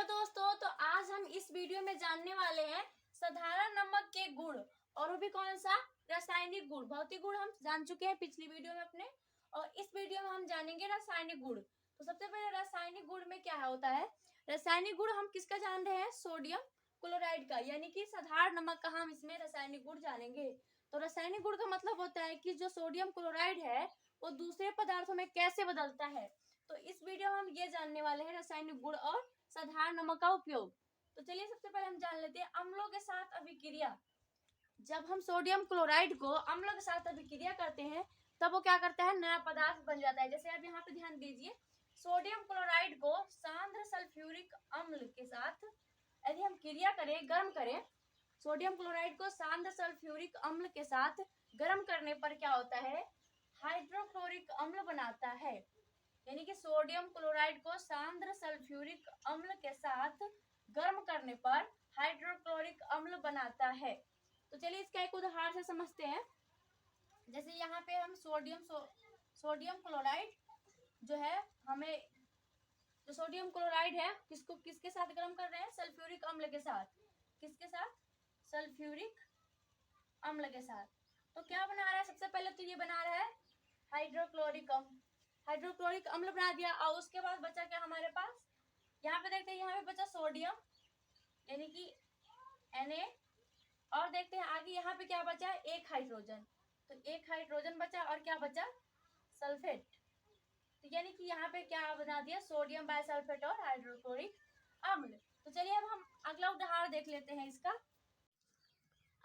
दोस्तों, तो आज हम इस वीडियो में जानने वाले हैं साधारण नमक के गुण। और वो भी कौन सा? रासायनिक गुण। भौतिक गुण हम जान चुके हैं पिछली वीडियो में अपने, और इस वीडियो में हम जानेंगे रासायनिक गुण। तो सबसे पहले रासायनिक गुण में क्या होता है? रासायनिक गुण हम किसका जान रहे हैं? सोडियम क्लोराइड का, यानी कि साधारण नमक का हम इसमें रासायनिक गुण जानेंगे। तो रासायनिक गुण का मतलब होता है कि जो सोडियम क्लोराइड है वो दूसरे पदार्थों में कैसे बदलता है। तो इस वीडियो में हम ये जानने वाले हैं रासायनिक गुण और साधारण नमक का उपयोग। तो चलिए सबसे पहले हम जान लेते हैं अम्लों के साथ अभिक्रिया। जब हम सोडियम क्लोराइड को अम्लों के साथ अभिक्रिया करते हैं तब वो क्या करता है? नया पदार्थ बन जाता है। जैसे आप यहाँ पे ध्यान दीजिए, सोडियम क्लोराइड को सांद्र सल्फ्यूरिक अम्ल के साथ यदि हम क्रिया करें, गर्म करें, सोडियम क्लोराइड को सांद्र सल्फ्यूरिक अम्ल के साथ गर्म करने पर क्या होता है? हाइड्रोक्लोरिक अम्ल बनाता है। यानी कि सोडियम क्लोराइड को सांद्र सल्फ्यूरिक अम्ल के साथ गर्म करने पर हाइड्रोक्लोरिक अम्ल बनाता है। तो चलिए इसका एक उदाहरण से समझते हैं। जैसे यहाँ पे हम सोडियम क्लोराइड जो है, हमें जो सोडियम क्लोराइड है किसके साथ गर्म कर रहे हैं? सल्फ्यूरिक अम्ल के साथ। किसके साथ? सल्फ्यूरिक अम्ल के साथ। तो क्या बना रहा है? सबसे पहले तो ये बना रहा है हाइड्रोक्लोरिक अम्ल। हाइड्रोक्लोरिक अम्ल बना दिया, और उसके बाद बचा क्या हमारे पास? यहाँ पे देखते हैं, यहाँ पे बचा सोडियम यानी कि Na, और देखते हैं आगे यहाँ पे क्या बचा? एक हाइड्रोजन। तो एक हाइड्रोजन बचा, और क्या बचा? सल्फेट। तो यानी कि यहाँ पे क्या बना दिया? सोडियम बाइसल्फेट और हाइड्रोक्लोरिक अम्ल। तो चलिए अब हम अगला उदाहरण देख लेते हैं इसका।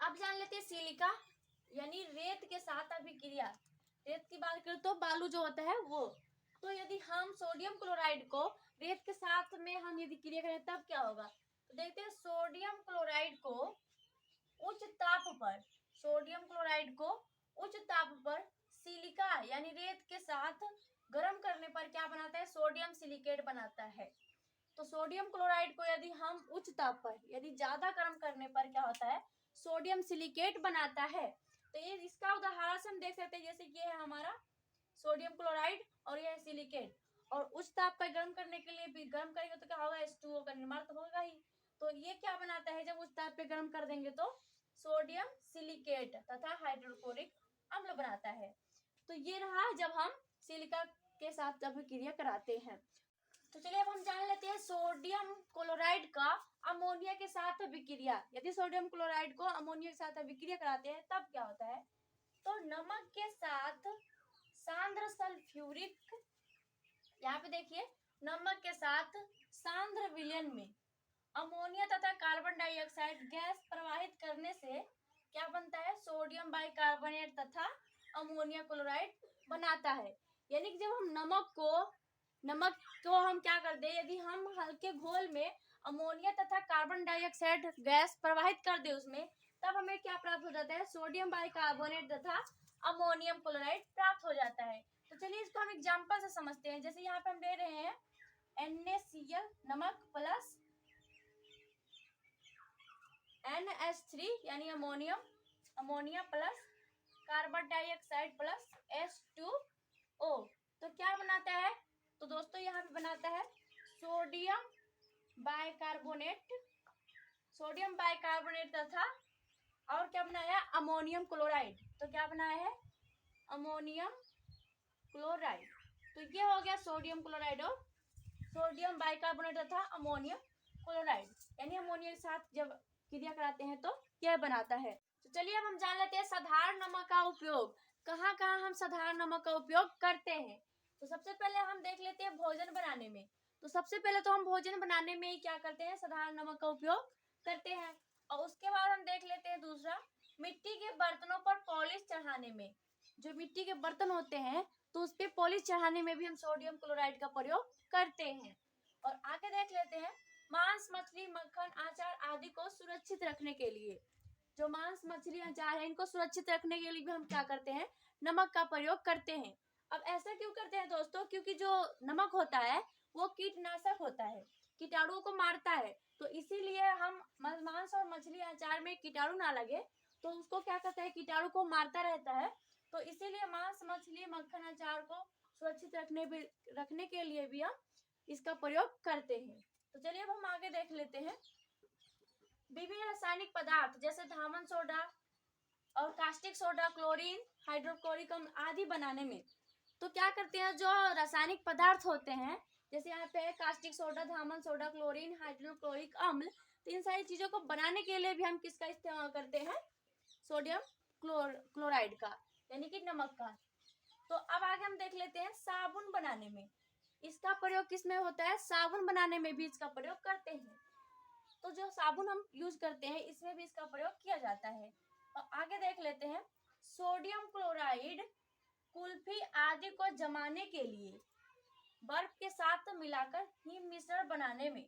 अब जान लेते हैं सिलिका यानी रेत के साथ अभिक्रिया। रेत की बात करें तो बालू जो होता है वो। तो यदि हम सोडियम क्लोराइड को रेत के साथ में हम यदि क्रिया करें तब क्या होगा? तो देखते हैं, सोडियम क्लोराइड को उच्च ताप पर, सोडियम क्लोराइड को उच्च ताप पर सिलिका यानी रेत के साथ गर्म करने पर क्या बनाता है? सोडियम सिलिकेट बनाता है। तो सोडियम क्लोराइड को यदि हम उच्च ताप पर, यदि ज्यादा गर्म करने पर क्या होता है? सोडियम सिलिकेट बनाता है। तो ये इसका उदाहरण से हम देख सकते हैं, जैसे ये है हमारा सोडियम क्लोराइड और यह सिलिकेट। और उच्च ताप पर गर्म करने के लिए भी गर्म करेंगे तो क्या होगा? H2O का निर्माण तो होगा ही। तो ये क्या बनाता है? जब उच्च ताप पे गर्म कर देंगे तो सोडियम सिलिकेट तथा हाइड्रोक्लोरिक अम्ल बनाता है। तो ये रहा जब हम सिलिका के साथ अभिक्रिया कराते हैं। तो चलिए अब हम जान लेते हैं सोडियम क्लोराइड का अमोनिया के साथ अभिक्रिया। यदि सोडियम क्लोराइड को अमोनिया के साथ अभिक्रिया कराते हैं तब क्या होता है? तो नमक के साथ सांद्र सल्फ्यूरिक, यहाँ पे देखिए, नमक के साथ सांद्र विलयन में अमोनिया तथा कार्बन डाइऑक्साइड गैस प्रवाहित करने से क्या बनता है? सोडियम बाइकार्बोनेट तथा अमोनिया क्लोराइड बनाता है। यानी कि जब हम नमक को हम क्या कर दे, यदि हम हल्के घोल में अमोनिया तथा कार्बन डाइऑक्साइड गैस प्रवाहित कर दे उसमें, तब हमें क्या प्राप्त हो जाता है? सोडियम बाइकार्बोनेट तथा अमोनियम क्लोराइड प्राप्त हो जाता है। तो चलिए इसको हम एग्जांपल से समझते हैं। जैसे यहाँ पे हम ले रहे हैं NaCl नमक प्लस NH3 यानी ammonia plus carbon dioxide plus H2O। तो क्या बनाता है? तो दोस्तों यहाँ पे बनाता है सोडियम बाइकार्बोनेट तथा और क्या बनाया? Ammonium chloride. तो क्या बनाया है? Ammonium chloride. तो ये हो गया सोडियम क्लोराइड और सोडियम बाइकार्बोनेट तथा अमोनियम क्लोराइड, यानी अमोनिया के साथ जब क्रिया कराते हैं तो यह बनाता है। तो चलिए अब हम जान लेते हैं साधारण नमक का उपयोग। कहाँ कहाँ हम साधारण नमक का उपयोग करते हैं? तो सबसे पहले हम देख लेते हैं भोजन बनाने में। तो सबसे पहले तो हम भोजन बनाने में ही क्या करते हैं? साधारण नमक का उपयोग करते हैं। और उसके बाद हम देख लेते हैं दूसरा, मिट्टी के बर्तनों पर पॉलिश चढ़ाने में। जो मिट्टी के बर्तन होते हैं तो उस पे पॉलिश चढ़ाने में भी हम सोडियम क्लोराइड का प्रयोग करते हैं। और आगे देख लेते हैं मांस, मछली, मक्खन, अचार आदि को सुरक्षित रखने के लिए। जो मांस, मछली, अचार है इनको सुरक्षित रखने के लिए भी हम क्या करते हैं? नमक का प्रयोग करते हैं। अब ऐसा क्यों करते हैं दोस्तों? क्योंकि जो नमक होता है वो कीटनाशक होता है, कीटाणुओं को मारता है। तो इसीलिए हम मांस और मछली, अचार में कीटाणु ना लगे तो उसको क्या करता है? कीटाणु को मारता रहता है। तो इसीलिए मांस, मछली, मक्खन, अचार को सुरक्षित रखने के लिए भी हम इसका प्रयोग करते हैं। तो चलिए अब हम आगे देख लेते हैं। विभिन्न रासायनिक पदार्थ जैसे धामन सोडा और कास्टिक सोडा, क्लोरीन, हाइड्रोक्लोरिक अम्ल आदि बनाने में तो क्या करते हैं, जो रासायनिक पदार्थ होते हैं जैसे यहाँ पे कास्टिक सोडा, धामन सोडा, क्लोरीन, हाइड्रोक्लोरिक अम्ल, तो इन सारी चीजों को बनाने के लिए भी हम किसका इस्तेमाल करते हैं, सोडियम क्लोराइड का, यानी कि नमक का। तो अब आगे हम देख लेते हैं साबुन बनाने में इसका प्रयोग किसमें होता है, साबुन बनाने में भी इसका प्रयोग करते हैं। तो जो साबुन हम यूज करते हैं इसमें भी इसका प्रयोग किया जाता है। और आगे देख लेते हैं सोडियम क्लोराइड कुल्फी आदि को जमाने के लिए बर्फ के साथ मिलाकर हिम मिश्रण बनाने में,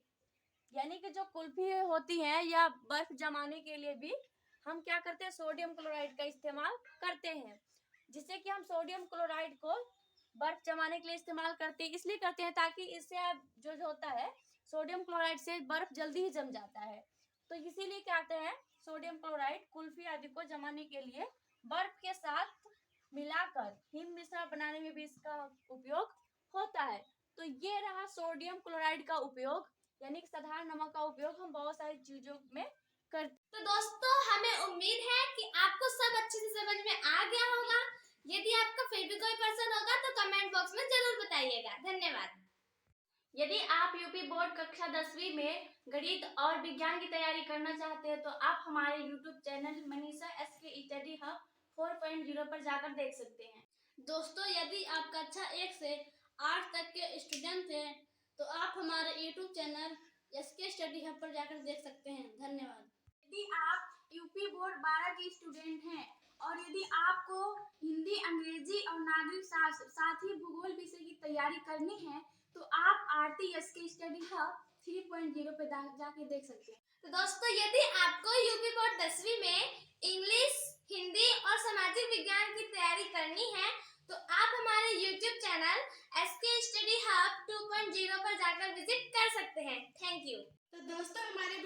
यानी कि जो कुल्फी होती है या बर्फ जमाने के लिए भी हम क्या करते हैं, सोडियम क्लोराइड का इस्तेमाल करते हैं। जिससे कि हम सोडियम क्लोराइड को बर्फ जमाने के लिए इस्तेमाल करते हैं, इसलिए करते हैं ताकि इससे जो होता है सोडियम क्लोराइड से बर्फ जल्दी ही जम जाता है। तो इसीलिए क्या कहते हैं, सोडियम क्लोराइड कुल्फी आदि को जमाने के लिए बर्फ के साथ मिलाकर हिम मिश्रण बनाने में भी इसका उपयोग होता है। तो ये रहा सोडियम क्लोराइड का उपयोग, यानी कि साधारण नमक का उपयोग हम बहुत सारी चीजों में करते। तो दोस्तों हमें उम्मीद है कि आपको सब अच्छे से समझ में आ गया होगा। यदि आपका फिर भी कोई प्रश्न होगा तो कमेंट बॉक्स में जरूर बताइएगा। धन्यवाद। यदि आप यूपी बोर्ड कक्षा 10वीं में गणित और विज्ञान की तैयारी करना चाहते हैं तो आप हमारे YouTube channel Manisha SK study hub 4.0 पर जाकर देख सकते हैं। दोस्तों यदि आप कक्षा 1 से 8 तक के स्टूडेंट हैं तो आप हमारे YouTube channel SK study hub पर जाकर देख सकते हैं। धन्यवाद। यदि आप यूपी बोर्ड 12 के स्टूडेंट हैं और यदि आपको हिंदी, अंग्रेजी और नागरिक शास्त्र साथ ही भूगोल विषय की तैयारी करनी है तो आप आरती एसके स्टडी हब 3.0 पे जाके देख सकते हैं। तो दोस्तों यदि आपको यूपी बोर्ड 10वीं में इंग्लिश, हिंदी और सामाजिक विज्ञान की तैयारी करनी है तो आप हमारे YouTube channel SK study hub 2.0 पर जाकर विजिट कर सकते हैं। Thank you. तो दोस्तों हमारे